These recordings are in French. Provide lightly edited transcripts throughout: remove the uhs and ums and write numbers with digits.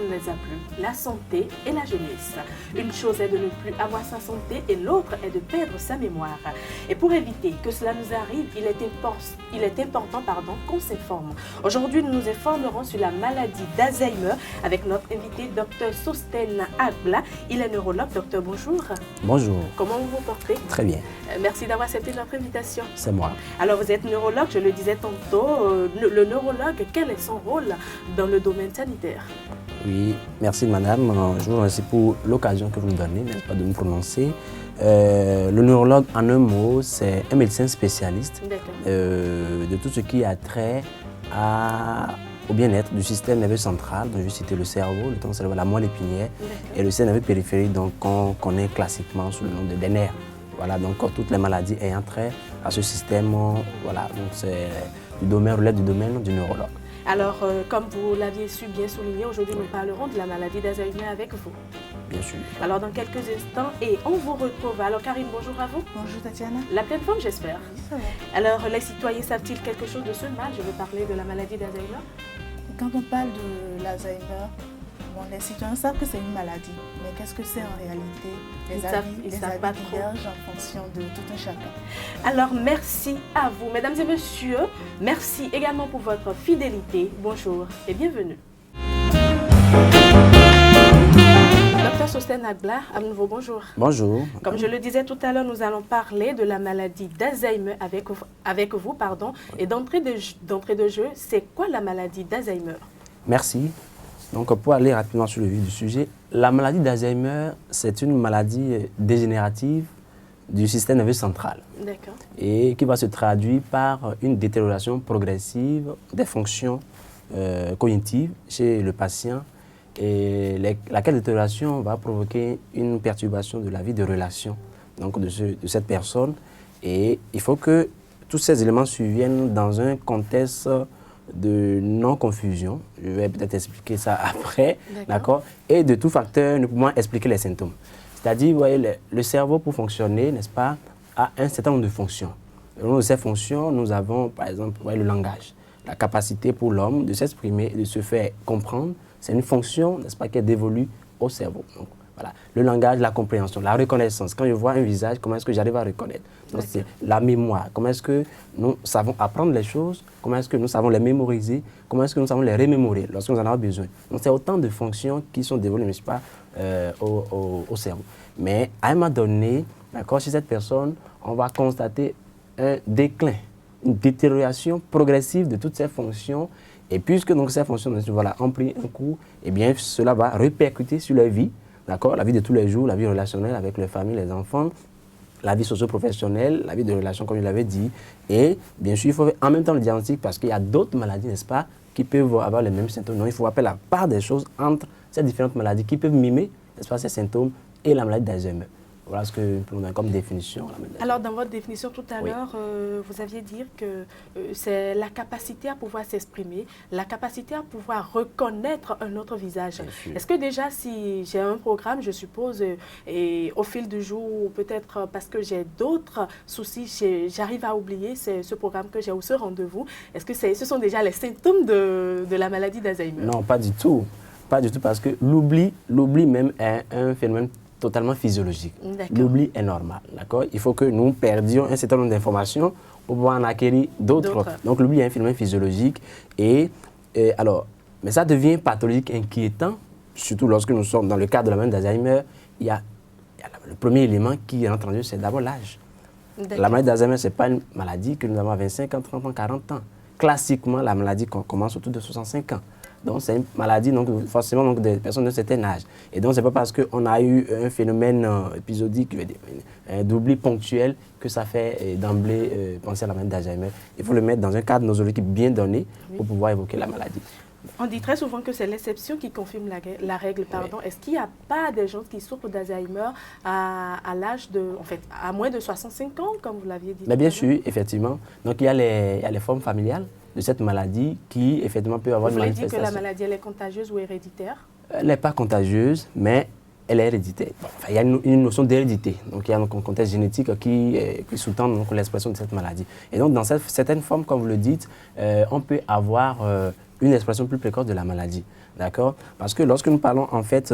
ne les a plus, la santé et la jeunesse. Une chose est de ne plus avoir sa santé et l'autre est de perdre sa mémoire. Et pour éviter que cela nous arrive, il est important qu'on s'informe. Aujourd'hui, nous nous informerons sur la maladie d'Alzheimer avec notre invité, Dr Sosten Agblaa. Il est neurologue. Docteur, bonjour. Bonjour. Comment vous vous portez? Très bien. Merci d'avoir accepté notre invitation. C'est moi. Alors, vous êtes neurologue, je le disais tantôt. Le neurologue, quel est son rôle dans le domaine sanitaire? Oui, merci madame. Je vous remercie pour l'occasion que vous me donnez, n'est-ce pas, de me prononcer. Le neurologue, en un mot, c'est un médecin spécialiste de tout ce qui a trait au bien-être du système nerveux central. Donc, je vais citer le cerveau, le cerveau, la moelle épinière et le système nerveux périphérique, donc qu'on connaît classiquement sous le nom des nerfs. Voilà, donc toutes les maladies ayant trait à ce système, voilà, donc c'est relève du domaine du neurologue. Alors, comme vous l'aviez su bien souligner, aujourd'hui nous parlerons de la maladie d'Alzheimer avec vous. Bien sûr. Alors, dans quelques instants, et on vous retrouve. Alors, Karine, bonjour à vous. Bonjour, Tatiana. La pleine forme, j'espère. Oui, ça va. Alors, les citoyens savent-ils quelque chose de ce mal? Je veux parler de la maladie d'Alzheimer. Quand on parle de l'Alzheimer, les citoyens savent que c'est une maladie, mais qu'est-ce que c'est en réalité? Les avis divergent en fonction de tout un chacun. Alors, merci à vous, mesdames et messieurs. Merci également pour votre fidélité. Bonjour et bienvenue. Dr Sosten Agblaa, à nouveau, bonjour. Bonjour. Comme je le disais tout à l'heure, nous allons parler de la maladie d'Alzheimer avec vous. Pardon. Et d'entrée de jeu, c'est quoi la maladie d'Alzheimer? Merci. Donc, pour aller rapidement sur le vif du sujet, la maladie d'Alzheimer, c'est une maladie dégénérative du système nerveux central. D'accord. Et qui va se traduire par une détérioration progressive des fonctions cognitives chez le patient, et laquelle détérioration va provoquer une perturbation de la vie de relation donc de cette personne. Et il faut que tous ces éléments surviennent dans un contexte de non-confusion. Je vais peut-être expliquer ça après, d'accord? Et de tout facteur ne pouvant expliquer les symptômes. C'est-à-dire, vous voyez, le cerveau, pour fonctionner, n'est-ce pas, a un certain nombre de fonctions. Au nom de ces fonctions, nous avons, par exemple, le langage. La capacité pour l'homme de s'exprimer, de se faire comprendre, c'est une fonction, n'est-ce pas, qui est dévolue au cerveau. Donc, voilà. Le langage, la compréhension, la reconnaissance. Quand je vois un visage, comment est-ce que j'arrive à reconnaître? Donc, c'est la mémoire. Comment est-ce que nous savons apprendre les choses? Comment est-ce que nous savons les mémoriser? Comment est-ce que nous savons les remémorer lorsque nous en avons besoin? Donc, c'est autant de fonctions qui sont dévolues, n'est-ce pas, au cerveau. Mais à un moment donné, d'accord, chez cette personne, on va constater un déclin, une détérioration progressive de toutes ces fonctions. Et puisque donc, ces fonctions ont pris un coup, eh bien, cela va répercuter sur leur vie. D'accord, la vie de tous les jours, la vie relationnelle avec les familles, les enfants, la vie socio-professionnelle, la vie de relation, comme je l'avais dit. Et bien sûr, il faut en même temps le diagnostic parce qu'il y a d'autres maladies, n'est-ce pas, qui peuvent avoir les mêmes symptômes. Donc, il faut appeler la part des choses entre ces différentes maladies qui peuvent mimer, n'est-ce pas, ces symptômes et la maladie d'Alzheimer. Voilà ce que nous avons comme définition. Alors, dans votre définition tout à l'heure, vous aviez dit que c'est la capacité à pouvoir s'exprimer, la capacité à pouvoir reconnaître un autre visage. Est-ce que déjà, si j'ai un programme, je suppose, et au fil du jour, ou peut-être parce que j'ai d'autres soucis, j'arrive à oublier ce programme que j'ai ou ce rendez-vous, est-ce que ce sont déjà les symptômes de la maladie d'Alzheimer? Non, pas du tout. Pas du tout, parce que l'oubli même est un phénomène totalement physiologique. L'oubli est normal, d'accord? Il faut que nous perdions un certain nombre d'informations pour pouvoir en acquérir d'autres. Donc l'oubli est un phénomène physiologique. Mais ça devient pathologique inquiétant, surtout lorsque nous sommes dans le cadre de la maladie d'Alzheimer. Il y a le premier élément qui rentre en jeu, c'est d'abord l'âge. La maladie d'Alzheimer, ce n'est pas une maladie que nous avons à 25 ans, 30 ans, 40 ans. Classiquement, la maladie commence autour de 65 ans. Donc, c'est une maladie, donc, forcément, donc, des personnes de certain âge. Et donc, ce n'est pas parce qu'on a eu un phénomène épisodique, d'oubli ponctuel, que ça fait d'emblée penser à la maladie d'Alzheimer. Il faut le mettre dans un cadre nosologique bien donné pour pouvoir évoquer la maladie. On dit très souvent que c'est l'exception qui confirme la règle. Pardon. Est-ce qu'il n'y a pas des gens qui souffrent d'Alzheimer à l'âge de, en fait, à moins de 65 ans, comme vous l'aviez dit? Mais bien sûr, effectivement. Donc, il y a les formes familiales de cette maladie qui, effectivement, peut avoir une manifestation. Vous voulez dire que la maladie, elle est contagieuse ou héréditaire? Elle n'est pas contagieuse, mais elle est héréditaire. Enfin, il y a une notion d'hérédité. Donc, il y a un contexte génétique qui sous-tend l'expression de cette maladie. Et donc, dans certaines formes, comme vous le dites, on peut avoir une expression plus précoce de la maladie. D'accord? Parce que lorsque nous parlons en fait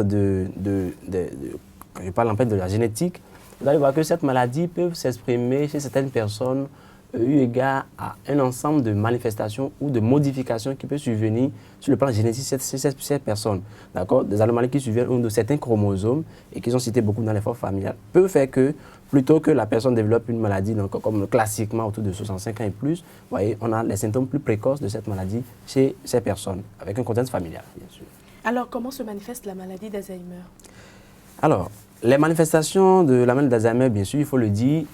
quand je parle en fait de la génétique, vous allez voir que cette maladie peut s'exprimer chez certaines personnes eu égard à un ensemble de manifestations ou de modifications qui peuvent survenir sur le plan génétique chez cette personne. D'accord? Des anomalies qui surviennent de certains chromosomes et qui sont cités beaucoup dans l'effort familial peuvent faire que, plutôt que la personne développe une maladie, donc, comme classiquement autour de 65 ans et plus, vous voyez, on a les symptômes plus précoces de cette maladie chez ces personnes, avec un contexte familial, bien sûr. Alors, comment se manifeste la maladie d'Alzheimer? Alors, les manifestations de la maladie d'Alzheimer, bien sûr, il faut le dire,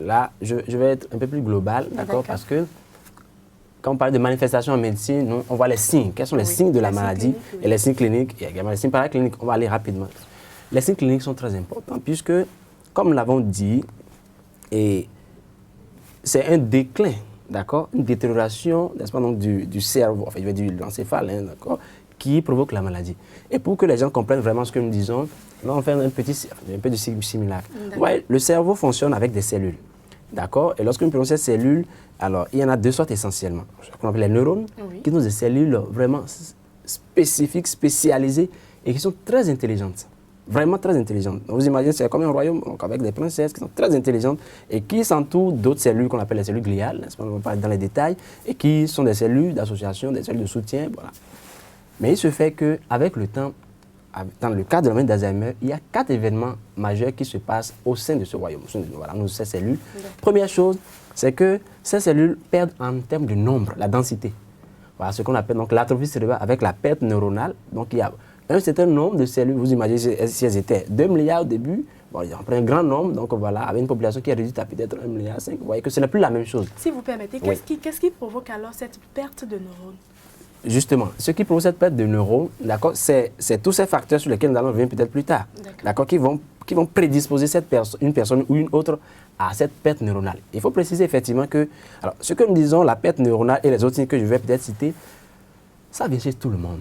là, je vais être un peu plus global, d'accord, parce que quand on parle de manifestations en médecine, on voit les signes. Quels sont les signes de la maladie et les signes cliniques, et également les signes paracliniques. On va aller rapidement. Les signes cliniques sont très importants, puisque, comme nous l'avons dit, c'est un déclin, d'accord, une détérioration, n'est-ce pas, donc, du cerveau, enfin, je vais dire de l'encéphale, hein, d'accord, qui provoque la maladie. Et pour que les gens comprennent vraiment ce que nous disons, là, on fait un peu de simulacre. Ouais, le cerveau fonctionne avec des cellules. D'accord? Et lorsque nous prenons ces cellules, alors, il y en a deux sortes essentiellement. Ce qu'on appelle les neurones, qui sont des cellules vraiment spécifiques, spécialisées et qui sont très intelligentes. Vraiment très intelligentes. Donc, vous imaginez, c'est comme un royaume donc, avec des princesses qui sont très intelligentes et qui s'entourent d'autres cellules qu'on appelle les cellules gliales, n'est-ce pas? On va parler dans les détails, et qui sont des cellules d'association, des cellules de soutien, voilà. Mais il se fait qu'avec le temps, dans le cas de la maladie d'Alzheimer, il y a 4 événements majeurs qui se passent au sein de ce royaume, voilà, ces cellules. Première chose, c'est que ces cellules perdent en termes de nombre, la densité. Voilà ce qu'on appelle donc l'atrophie cérébrale avec la perte neuronale. Donc il y a un certain nombre de cellules, vous imaginez si elles étaient 2 milliards au début, bon, il y a un grand nombre, donc voilà, avec une population qui est réduite à peut-être 1,5 milliard, vous voyez que ce n'est plus la même chose. Si vous permettez, qu'est-ce qui provoque alors cette perte de neurones? Justement, ce qui provoque cette perte de neurones, d'accord, c'est tous ces facteurs sur lesquels nous allons revenir peut-être plus tard, d'accord, qui vont prédisposer une personne ou une autre à cette perte neuronale. Il faut préciser effectivement que, alors, ce que nous disons, la perte neuronale et les autres signes que je vais peut-être citer, ça vient chez tout le monde.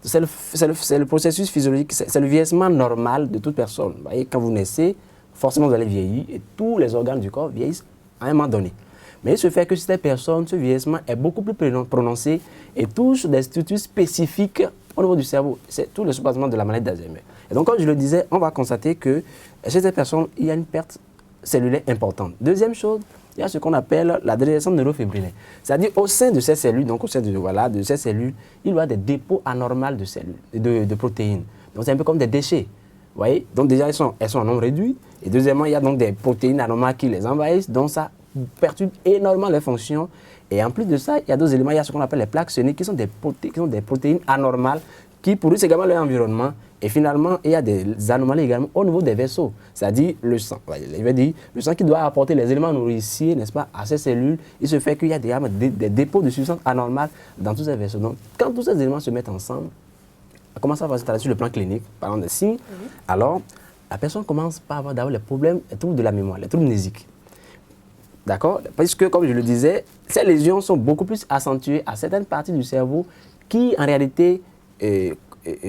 C'est le processus physiologique, c'est le vieillissement normal de toute personne. Vous voyez, quand vous naissez, forcément vous allez vieillir et tous les organes du corps vieillissent à un moment donné. Mais il se fait que chez ces personnes, ce vieillissement est beaucoup plus prononcé et touche des structures spécifiques au niveau du cerveau. C'est tout le soubassement de la maladie d'Alzheimer. Et donc, comme je le disais, on va constater que chez ces personnes, il y a une perte cellulaire importante. Deuxième chose, il y a ce qu'on appelle la dégénérescence neurofibrillaire. C'est-à-dire au sein de ces cellules, donc au sein de ces cellules, il y a des dépôts anormaux de cellules, de protéines. Donc c'est un peu comme des déchets. Vous voyez? Donc déjà, elles sont en nombre réduit. Et deuxièmement, il y a donc des protéines anormales qui les envahissent. Donc ça perturbe énormément leurs fonctions. Et en plus de ça, il y a d'autres éléments. Il y a ce qu'on appelle les plaques soniques qui sont des protéines anormales qui pourrissent également leur environnement. Et finalement, il y a des anomalies également au niveau des vaisseaux, c'est-à-dire le sang. Je veux dire, le sang qui doit apporter les éléments nourriciers, n'est-ce pas, à ces cellules, il se fait qu'il y a des dépôts de substances anormales dans tous ces vaisseaux. Donc, quand tous ces éléments se mettent ensemble, comment ça va s'installer sur le plan clinique, parlant des signes, alors la personne commence par avoir d'abord les problèmes, les troubles de la mémoire, les troubles mnésiques. D'accord? Parce que, comme je le disais, ces lésions sont beaucoup plus accentuées à certaines parties du cerveau qui, en réalité,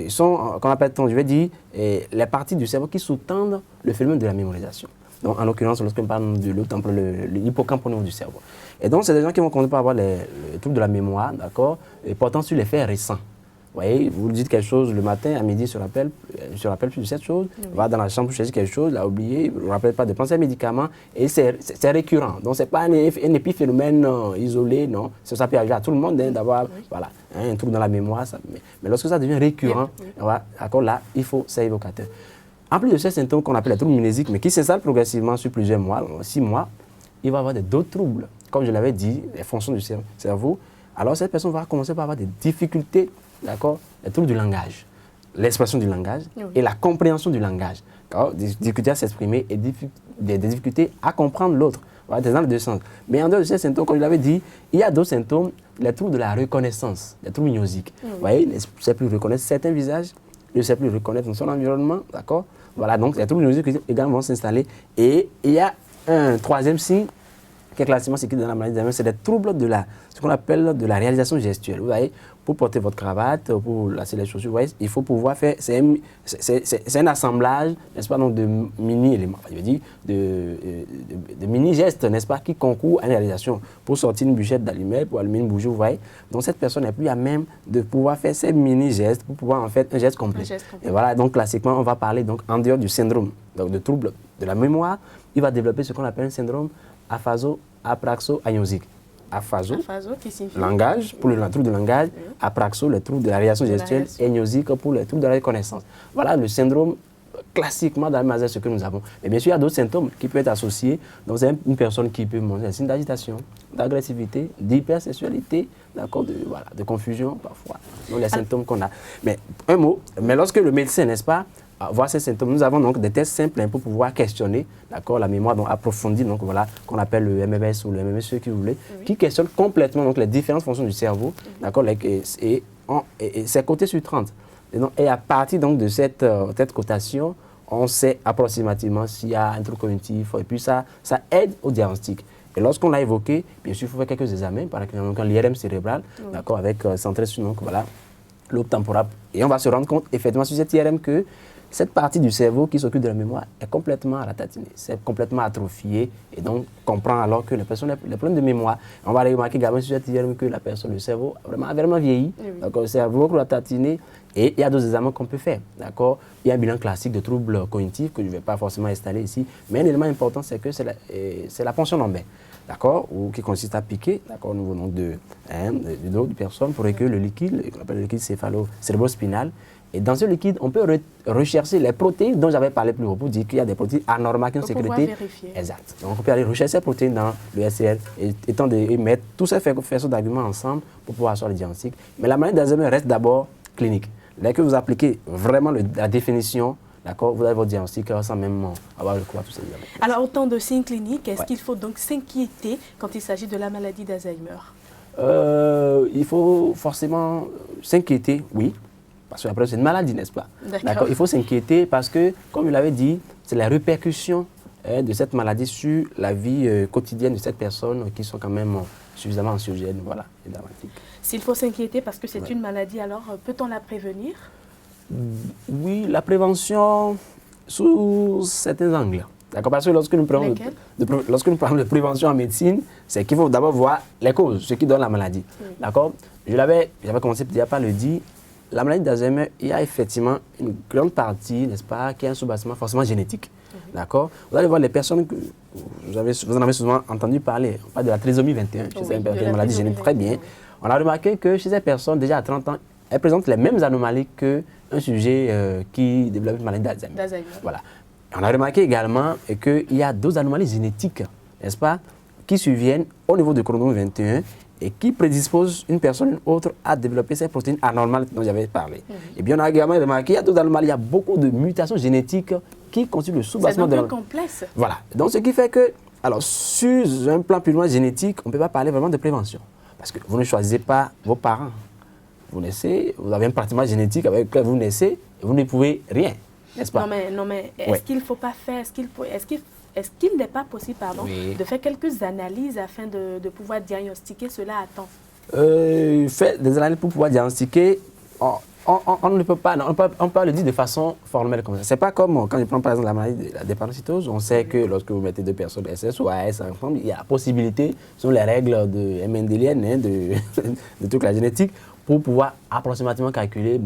sont, qu'on appelle, je vais dire, les parties du cerveau qui sous-tendent le phénomène de la mémorisation. Donc, en l'occurrence, lorsqu'on parle de l'hippocampe au niveau du cerveau. Et donc, c'est des gens qui vont commencer par avoir les troubles de la mémoire, d'accord, et portant sur les faits récents. Vous voyez, vous dites quelque chose le matin, à midi, il se rappelle plus de cette chose, va dans la chambre, chercher quelque chose, l'a oublié, il ne rappelle pas de penser à un médicament, et c'est récurrent. Donc, ce n'est pas un épiphénomène isolé, non. Ça peut arriver à tout le monde d'avoir voilà, un trouble dans la mémoire. Mais lorsque ça devient récurrent, d'accord, là, il faut, c'est évocateur. En plus de ces symptômes qu'on appelle les troubles mnésiques, mais qui s'installent progressivement sur plusieurs mois, 6 mois, il va y avoir d'autres troubles. Comme je l'avais dit, les fonctions du cerveau. Alors, cette personne va commencer par avoir des difficultés, d'accord, les troubles du langage, l'expression du langage et la compréhension du langage. Des difficultés à s'exprimer et des difficultés à comprendre l'autre. Voilà, dans les deux sens. Mais en dehors de ces symptômes, comme je l'avais dit, il y a d'autres symptômes, les troubles de la reconnaissance, les troubles mnésiques. Vous voyez, il ne sait plus reconnaître certains visages, il ne sait plus reconnaître son environnement, d'accord. Voilà, donc les troubles mnésiques également vont s'installer. Et il y a un troisième signe qui est classiquement ce qui est dans la maladie d'Alzheimer, c'est des troubles de ce qu'on appelle de la réalisation gestuelle. Vous voyez, pour porter votre cravate, pour lasser les chaussures, vous voyez, il faut pouvoir faire, c'est un assemblage, n'est-ce pas, donc de mini-éléments, je veux dire, de mini-gestes, n'est-ce pas, qui concourent à une réalisation. Pour sortir une bûchette d'allumette, pour allumer une bougie, vous voyez. Donc cette personne n'est plus à même de pouvoir faire ces mini-gestes pour pouvoir en faire un geste complet. Et voilà, donc classiquement, on va parler donc en dehors du syndrome, donc de trouble de la mémoire, il va développer ce qu'on appelle un syndrome aphaso-apraxo-agnosique. Aphaso, qui signifie langage, pour le trouble de langage, apraxo, le trouble de la réaction gestuelle, et agnosique pour le trouble de la reconnaissance. Voilà le syndrome classiquement dans le Alzheimer, ce que nous avons. Mais bien sûr, il y a d'autres symptômes qui peuvent être associés. Donc, c'est une personne qui peut montrer des signes d'agitation, d'agressivité, d'hypersexualité, d'accord, de confusion parfois. Donc, les symptômes qu'on a. Mais un mot, mais lorsque le médecin, n'est-ce pas, voit ces symptômes, nous avons donc des tests simples pour pouvoir questionner, d'accord, la mémoire donc approfondie, donc voilà, qu'on appelle le MMS ou le MMS, ce que vous voulez, qui questionne complètement donc les différentes fonctions du cerveau, d'accord, et c'est coté sur 30. Et à partir donc de cette cotation, on sait approximativement s'il y a un trouble cognitif, et puis ça aide au diagnostic. Et lorsqu'on l'a évoqué, bien sûr, il faut faire quelques examens, par exemple l'IRM cérébral, d'accord, avec centré sur donc voilà, lobe temporal. Et on va se rendre compte effectivement sur cette IRM que cette partie du cerveau qui s'occupe de la mémoire est complètement ratatinée, c'est complètement atrophiée, et donc comprend alors que la personne a des problèmes de mémoire. On va remarquer également sur cette IRM que la personne, le cerveau a vraiment vieilli, d'accord, le cerveau ratatiné, et il y a d'autres examens qu'on peut faire, d'accord. Il y a un bilan classique de troubles cognitifs que je ne vais pas forcément installer ici, mais un élément important, c'est que c'est la ponction lombaire, d'accord, qui consiste à piquer, d'accord, au niveau donc du dos de personne pour recueillir le liquide, qu'on appelle le liquide cérébrospinal. Et dans ce liquide, on peut rechercher les protéines dont j'avais parlé plus haut pour dire qu'il y a des protéines anormales qui ont sécrétées. Exact. Donc on peut aller rechercher ces protéines dans le SCL et mettre tous ces faisceaux d'arguments ensemble pour pouvoir assurer le diagnostic. Mais la maladie d'Alzheimer reste d'abord clinique. Dès que vous appliquez vraiment la définition, d'accord, vous avez votre diagnostic sans même avoir recours à tous ces examens. Alors, autant de signes cliniques, est-ce qu'il faut donc s'inquiéter quand il s'agit de la maladie d'Alzheimer? Il faut forcément s'inquiéter, oui. Parce qu'après, c'est une maladie, n'est-ce pas? D'accord. Il faut s'inquiéter parce que, comme je l'avais dit, c'est la répercussion de cette maladie sur la vie quotidienne de cette personne qui sont quand même suffisamment anxiogènes, voilà, et dramatiques. S'il faut s'inquiéter parce que c'est une maladie, alors peut-on la prévenir? Oui, la prévention sous certains angles. D'accord, parce que lorsque nous parlons de prévention en médecine, c'est qu'il faut d'abord voir les causes, ce qui donne la maladie. D'accord? J'avais commencé déjà par le dire. La maladie d'Alzheimer, il y a effectivement une grande partie, n'est-ce pas, qui est un sous-bassement forcément génétique. D'accord? Vous allez voir les personnes que vous en avez souvent entendu parler. On parle de la trisomie 21, c'est une maladie génétique très bien. On a remarqué que chez ces personnes, déjà à 30 ans, elles présentent les mêmes anomalies qu'un sujet qui développe une maladie d'Alzheimer. Voilà. On a remarqué également qu'il y a d'autres anomalies génétiques, n'est-ce pas, qui surviennent au niveau du chromosome 21 et qui prédisposent une personne ou une autre à développer ces protéines anormales dont j'avais parlé. Et bien, on a également remarqué qu'il y a d'autres anomalies, il y a beaucoup de mutations génétiques qui constituent le sous-bassement de la... C'est donc complexe. Voilà. Donc, ce qui fait que, alors, sur un plan plus loin génétique, on ne peut pas parler vraiment de prévention. Parce que vous ne choisissez pas vos parents. Vous naissez, vous avez un patrimoine génétique avec lequel vous naissez, et vous ne pouvez rien, n'est-ce pas? Non, mais est-ce qu'il ne faut pas faire, est-ce qu'il n'est pas possible, de faire quelques analyses afin de pouvoir diagnostiquer cela à temps? Faire des analyses pour pouvoir diagnostiquer, on ne peut pas, on peut le dire de façon formelle comme ça. C'est pas comme quand je prends par exemple la maladie de la drépanocytose, on sait que lorsque vous mettez deux personnes SS ou AS ensemble, il y a la possibilité, selon les règles de Mendélienne, de toute la génétique, pour pouvoir approximativement calculer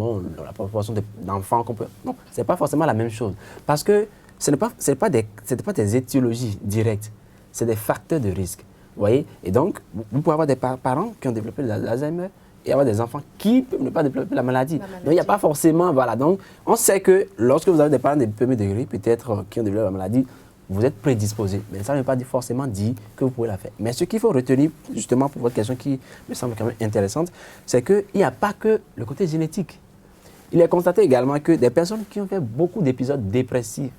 la proportion d'enfants qu'on peut... Non, ce n'est pas forcément la même chose. Parce que ce n'est pas des étiologies directes, c'est des facteurs de risque. Vous voyez? Et donc, vous pouvez avoir des parents qui ont développé l'Alzheimer et avoir des enfants qui peuvent ne pas développer la maladie. Donc, il n'y a pas forcément... Voilà. Donc, on sait que lorsque vous avez des parents de premier degré, peut-être qui ont développé la maladie, vous êtes prédisposé. Mais ça ne veut pas forcément dire que vous pouvez la faire. Mais ce qu'il faut retenir, justement, pour votre question qui me semble quand même intéressante, c'est qu'il n'y a pas que le côté génétique. Il est constaté également que des personnes qui ont fait beaucoup d'épisodes dépressifs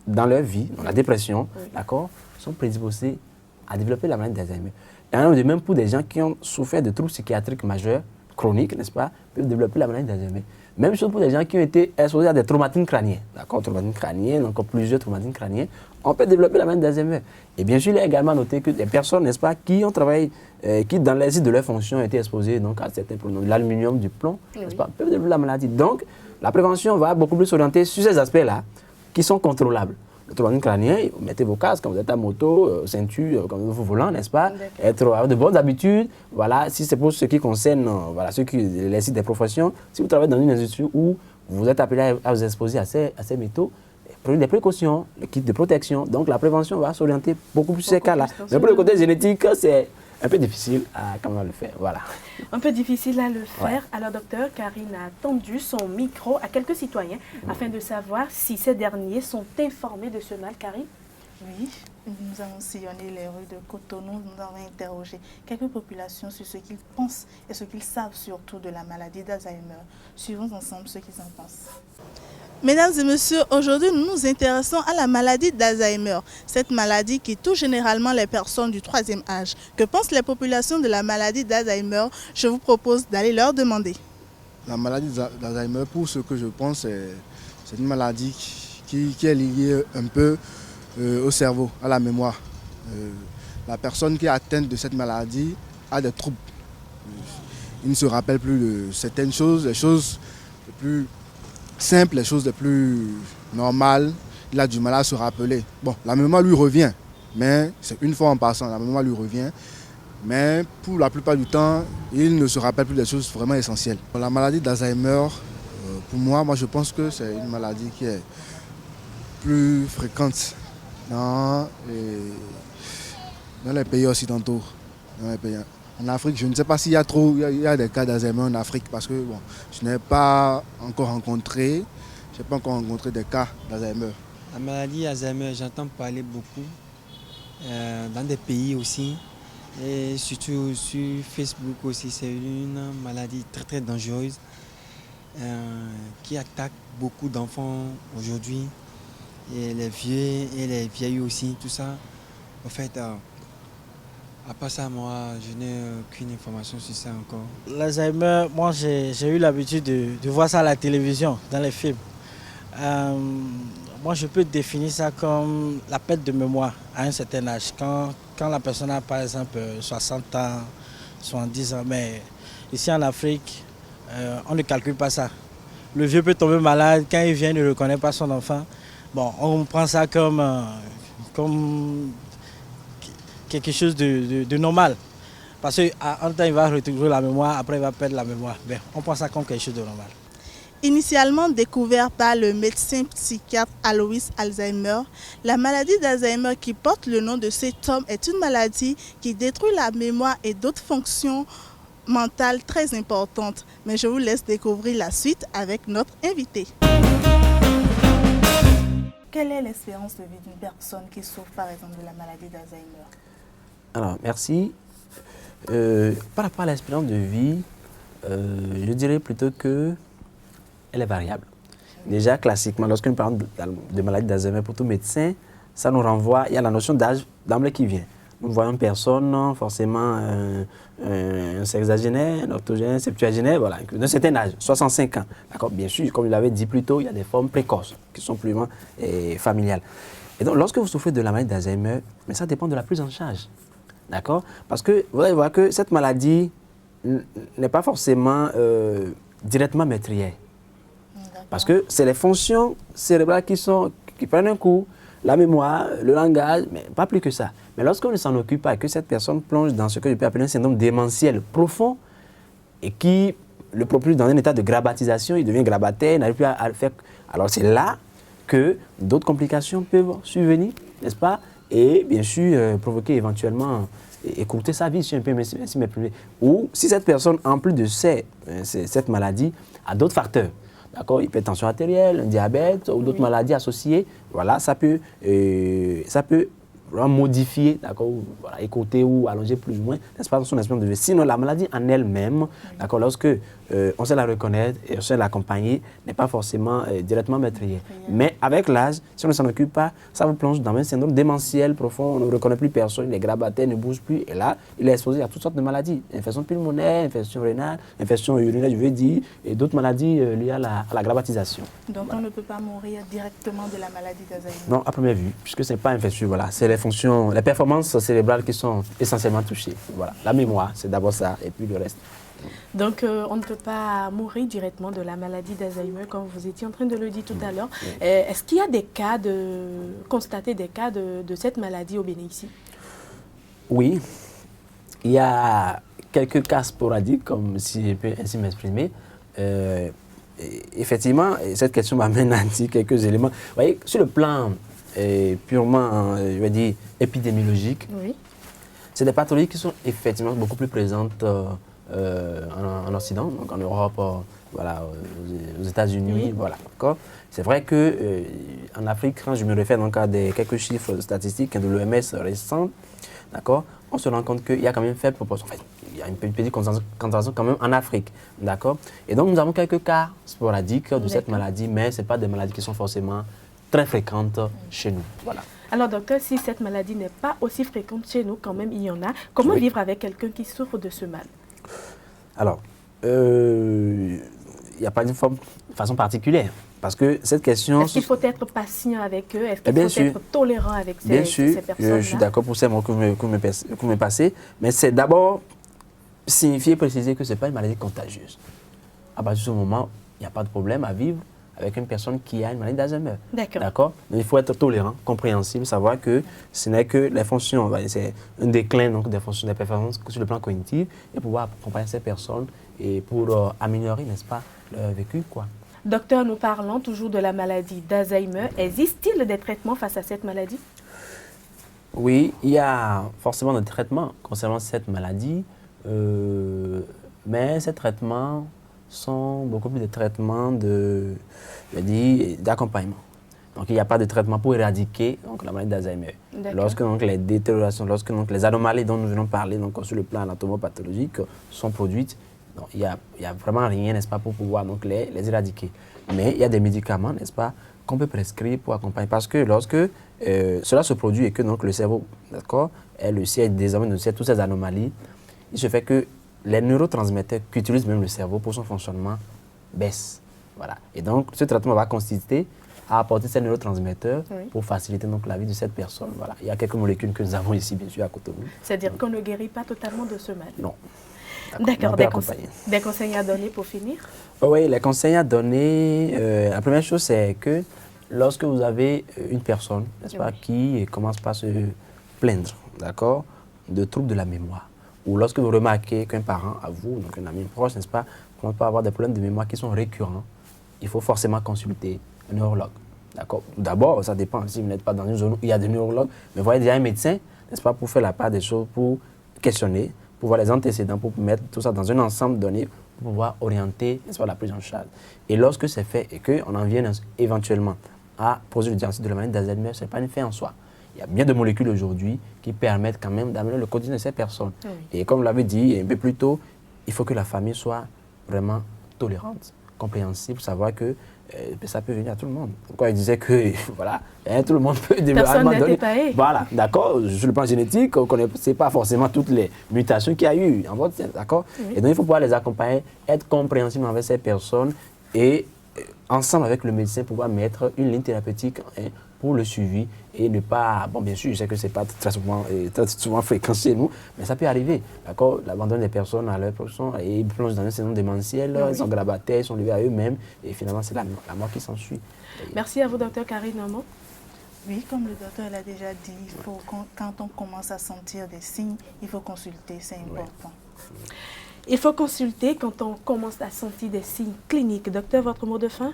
dans leur vie, dans la dépression, d'accord, sont prédisposées à développer la maladie d'Alzheimer. Et de même pour des gens qui ont souffert de troubles psychiatriques majeurs, chroniques, n'est-ce pas, peuvent développer la maladie d'Alzheimer. Même chose pour les gens qui ont été exposés à des traumatismes crâniens. D'accord, traumatismes crâniens, donc plusieurs traumatismes crâniens. On peut développer la maladie d'Alzheimer. Et bien sûr, il a également noté que des personnes, n'est-ce pas, qui ont travaillé, qui dans l'exercice de leur fonction ont été exposées donc, à certains problèmes, l'aluminium, du plomb, n'est-ce pas, peuvent développer la maladie. Donc, la prévention va beaucoup plus s'orienter sur ces aspects-là qui sont contrôlables. Le traumatisme crânien, vous mettez vos casques quand vous êtes à moto, ceinture, quand vous volant, n'est-ce pas? Avoir de bonnes habitudes. Voilà, si c'est pour ce qui concerne voilà, les sites des professions, si vous travaillez dans une industrie où vous êtes appelé à vous exposer à ces métaux, prenez des précautions, le kit de protection. Donc la prévention va s'orienter beaucoup plus sur ces cas-là. Mais pour le côté génétique, c'est un peu difficile à comment le faire. Voilà. Un peu difficile à le faire. Alors, docteur, Karine a tendu son micro à quelques citoyens afin de savoir si ces derniers sont informés de ce mal, Karine. Oui, nous avons sillonné les rues de Cotonou, nous avons interrogé quelques populations sur ce qu'ils pensent et ce qu'ils savent surtout de la maladie d'Alzheimer. Suivons ensemble ce qu'ils en pensent. Mesdames et messieurs, aujourd'hui nous nous intéressons à la maladie d'Alzheimer, cette maladie qui touche généralement les personnes du 3e âge. Que pensent les populations de la maladie d'Alzheimer? Je vous propose d'aller leur demander. La maladie d'Alzheimer, pour ce que je pense, c'est une maladie qui est liée un peu au cerveau, à la mémoire. La personne qui est atteinte de cette maladie a des troubles. Il ne se rappelle plus de certaines choses, les choses les plus simples, les choses les plus normales. Il a du mal à se rappeler. Bon, la mémoire lui revient, mais c'est une fois en passant, la mémoire lui revient. Mais pour la plupart du temps, il ne se rappelle plus des choses vraiment essentielles. La maladie d'Alzheimer, pour moi, je pense que c'est une maladie qui est plus fréquente dans les pays occidentaux. En Afrique, je ne sais pas s'il y a des cas d'Alzheimer en Afrique parce que bon, je n'ai pas encore rencontré des cas d'Alzheimer. La maladie d'Alzheimer, j'entends parler beaucoup dans des pays aussi et surtout sur Facebook aussi. C'est une maladie très très dangereuse qui attaque beaucoup d'enfants aujourd'hui et les vieux et les vieilles aussi, tout ça. En fait, à part ça, moi, je n'ai aucune information sur ça encore. L'Alzheimer, moi, j'ai eu l'habitude de voir ça à la télévision, dans les films. Moi, je peux définir ça comme la perte de mémoire à un certain âge. Quand la personne a, par exemple, 60 ans, 70 ans, mais ici en Afrique, on ne calcule pas ça. Le vieux peut tomber malade, quand il vient, il ne reconnaît pas son enfant. Bon, on prend ça comme quelque chose de normal. Parce qu'en temps, il va retrouver la mémoire, après il va perdre la mémoire. Ben, on prend ça comme quelque chose de normal. Initialement découvert par le médecin psychiatre Alois Alzheimer, la maladie d'Alzheimer qui porte le nom de cet homme est une maladie qui détruit la mémoire et d'autres fonctions mentales très importantes. Mais je vous laisse découvrir la suite avec notre invité. Quelle est l'espérance de vie d'une personne qui souffre par exemple de la maladie d'Alzheimer? Alors, merci. Par rapport à l'espérance de vie, je dirais plutôt qu'elle est variable. Déjà, classiquement, lorsque nous parlons de maladie d'Alzheimer pour tout médecin, ça nous renvoie, il y a la notion d'âge d'emblée qui vient. Nous voyons une personne, forcément un sexagénaire, un octogénaire, septuagénaire, voilà, d'un certain âge, 65 ans. D'accord, bien sûr, comme je l'avais dit plus tôt, il y a des formes précoces qui sont plus familiales. Et donc, lorsque vous souffrez de la maladie d'Alzheimer, mais ça dépend de la prise en charge. D'accord? Parce que vous allez voir que cette maladie n'est pas forcément directement meurtrière. Parce que c'est les fonctions cérébrales qui prennent un coup, la mémoire, le langage, mais pas plus que ça. Mais lorsqu'on ne s'en occupe pas et que cette personne plonge dans ce que je peux appeler un syndrome démentiel profond et qui le propulse dans un état de grabatisation, il devient grabataire, il n'arrive plus à le faire. Alors c'est là que d'autres complications peuvent survenir, n'est-ce pas? Et bien sûr provoquer éventuellement, écourter sa vie, si un peu m'exprimer. Ou si cette personne, en plus de cette maladie, a d'autres facteurs. D'accord, hypertension artérielle, un diabète ou d'autres maladies associées, voilà, ça peut modifier, d'accord, voilà, écouter ou allonger plus ou moins, n'est-ce pas, son espérance de vie. Sinon, la maladie en elle-même, d'accord, lorsque on sait la reconnaître et on sait l'accompagner, n'est pas forcément directement meurtrière. Mais avec l'âge, si on ne s'en occupe pas, ça vous plonge dans un syndrome démentiel profond, on ne reconnaît plus personne, les grabataires ne bougent plus, et là, il est exposé à toutes sortes de maladies, infections pulmonaires, infections rénales, infections urinaires, je veux dire, et d'autres maladies liées à la grabatisation. Donc on ne peut pas mourir directement de la maladie d'Alzheimer? Non, à première vue, puisque ce n'est pas infectieux, voilà, c'est les fonctions, les performances cérébrales qui sont essentiellement touchées. Voilà, la mémoire, c'est d'abord ça, et puis le reste. Donc, on ne peut pas mourir directement de la maladie d'Alzheimer, comme vous étiez en train de le dire tout à l'heure. Est-ce qu'il y a des cas constater des cas de cette maladie au Bénin ici? Oui, il y a quelques cas sporadiques, comme si je peux ainsi m'exprimer. Effectivement, cette question m'amène à dire quelques éléments. Vous voyez, sur le plan purement, je vais dire, épidémiologique, c'est des pathologies qui sont effectivement beaucoup plus présentes en Occident, donc en Europe, voilà, aux États-Unis, voilà, d'accord. C'est vrai que en Afrique, quand je me réfère donc à quelques chiffres statistiques de l'OMS récents, d'accord, on se rend compte qu'il y a quand même une faible proportion. En fait, il y a une petite concentration quand même en Afrique, d'accord. Et donc nous avons quelques cas sporadiques de cette maladie, mais ce n'est pas des maladies qui sont forcément très fréquentes chez nous, voilà. Alors docteur, si cette maladie n'est pas aussi fréquente chez nous, quand même il y en a, comment vivre avec quelqu'un qui souffre de ce mal? Alors, il n'y a pas d'une façon particulière. Parce que cette question... Est-ce qu'il faut être patient avec eux? Est-ce qu'il faut être tolérant avec ces personnes-là? Bien sûr, je suis d'accord pour ces mots que vous me passez. Mais c'est d'abord signifier, préciser que ce n'est pas une maladie contagieuse. À partir de ce moment, il n'y a pas de problème à vivre avec une personne qui a une maladie d'Alzheimer. D'accord. Donc, il faut être tolérant, compréhensible, savoir que ce n'est que les fonctions, c'est un déclin donc, des fonctions, des performances sur le plan cognitif, et pouvoir accompagner ces personnes et pour améliorer, n'est-ce pas, leur vécu, quoi. Docteur, nous parlons toujours de la maladie d'Alzheimer. Existe-t-il des traitements face à cette maladie? Oui, il y a forcément des traitements concernant cette maladie, mais ces traitements sont beaucoup plus des traitements d'accompagnement. Donc, il n'y a pas de traitement pour éradiquer donc, la maladie d'Alzheimer. Lorsque donc, les détériorations, lorsque donc, les anomalies dont nous venons parler donc, sur le plan anatomopathologique sont produites, donc, il n'y a vraiment rien, n'est-ce pas, pour pouvoir donc, les éradiquer. Mais il y a des médicaments, n'est-ce pas, qu'on peut prescrire pour accompagner. Parce que lorsque cela se produit et que donc, le cerveau, d'accord, est le siège désormais de toutes ces anomalies, il se fait que les neurotransmetteurs qu'utilise même le cerveau pour son fonctionnement baissent. Voilà. Et donc, ce traitement va consister à apporter ces neurotransmetteurs pour faciliter donc, la vie de cette personne. Voilà. Il y a quelques molécules que nous avons ici, bien sûr, à côté de nous. C'est-à-dire qu'on ne guérit pas totalement de ce mal? Non. D'accord. Des conseils à donner pour finir? Oui, les conseils à donner, la première chose, c'est que lorsque vous avez une personne, n'est-ce pas, qui commence par se plaindre, d'accord, de troubles de la mémoire, ou lorsque vous remarquez qu'un parent à vous, donc un ami proche, n'est-ce pas, commence par avoir des problèmes de mémoire qui sont récurrents, il faut forcément consulter un neurologue. D'accord. D'abord, ça dépend si vous n'êtes pas dans une zone où il y a des neurologues, mais voyez déjà un médecin, n'est-ce pas, pour faire la part des choses, pour questionner, pour voir les antécédents, pour mettre tout ça dans un ensemble donné, pour pouvoir orienter, n'est-ce pas, la prise en charge. Et lorsque c'est fait et qu'on en vient éventuellement à poser le diagnostic de la maladie d'Alzheimer, ce n'est pas une fin en soi. Il y a bien de molécules aujourd'hui qui permettent quand même d'améliorer le quotidien de ces personnes. Et comme vous l'avez dit un peu plus tôt, il faut que la famille soit vraiment tolérante, compréhensible, savoir que ça peut venir à tout le monde. Pourquoi il disait que voilà, tout le monde peut développer. Voilà, d'accord, sur le plan génétique, on ne connaît pas forcément toutes les mutations qu'il y a eu en votre sein, d'accord. Et donc il faut pouvoir les accompagner, être compréhensible avec ces personnes et ensemble avec le médecin pouvoir mettre une ligne thérapeutique pour le suivi et ne pas, bon bien sûr, je sais que ce n'est pas très souvent fréquent chez nous, mais ça peut arriver, d'accord, l'abandon des personnes à leur profession et ils plongent dans un syndrome démentiel, ils sont grabataires, ils sont livrés à eux-mêmes et finalement c'est la mort qui s'ensuit. Merci à vous, docteur Karine Amon. Oui, comme le docteur l'a déjà dit, il faut, quand on commence à sentir des signes, il faut consulter, c'est important. Il faut consulter quand on commence à sentir des signes cliniques. Docteur, votre mot de fin?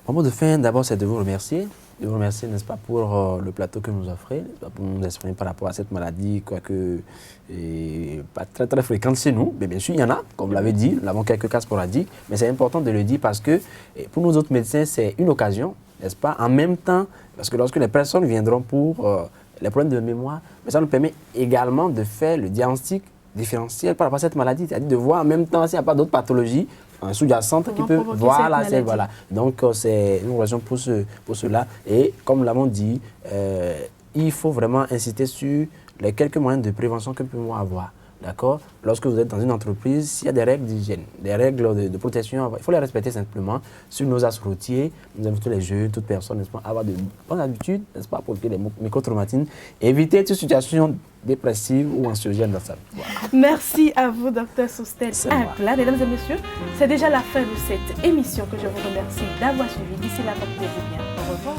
Mon mot de fin, d'abord, c'est de vous remercier. De vous remercier, n'est-ce pas, pour le plateau que vous nous offrez, pour nous exprimer par rapport à cette maladie, quoique pas très, très fréquente chez nous. Mais bien sûr, il y en a, comme vous l'avez dit, nous avons quelques cas sporadiques, mais c'est important de le dire parce que pour nous autres médecins, c'est une occasion, n'est-ce pas, en même temps, parce que lorsque les personnes viendront pour les problèmes de mémoire, mais ça nous permet également de faire le diagnostic différentiel par rapport à cette maladie, c'est-à-dire de voir en même temps s'il n'y a pas d'autres pathologies sous-jacentes qui peuvent voir la selle. Voilà. Donc, c'est une raison pour cela. Et comme nous l'avons dit, il faut vraiment insister sur les quelques moyens de prévention que nous pouvons avoir. D'accord? Lorsque vous êtes dans une entreprise, s'il y a des règles d'hygiène, des règles de protection, il faut les respecter simplement. Sur nos axes routiers, nous invitons les jeunes, toute personne, n'est-ce pas, à avoir de bonnes habitudes, n'est-ce pas, pour éviter les microtraumatismes, éviter toute situation dépressive ou anxiogène dans sa vie. Voilà. Merci à vous, Dr Soustelle Incla. Mesdames et messieurs, c'est déjà la fin de cette émission que je vous remercie d'avoir suivi. D'ici là, portez-vous bien. Au revoir.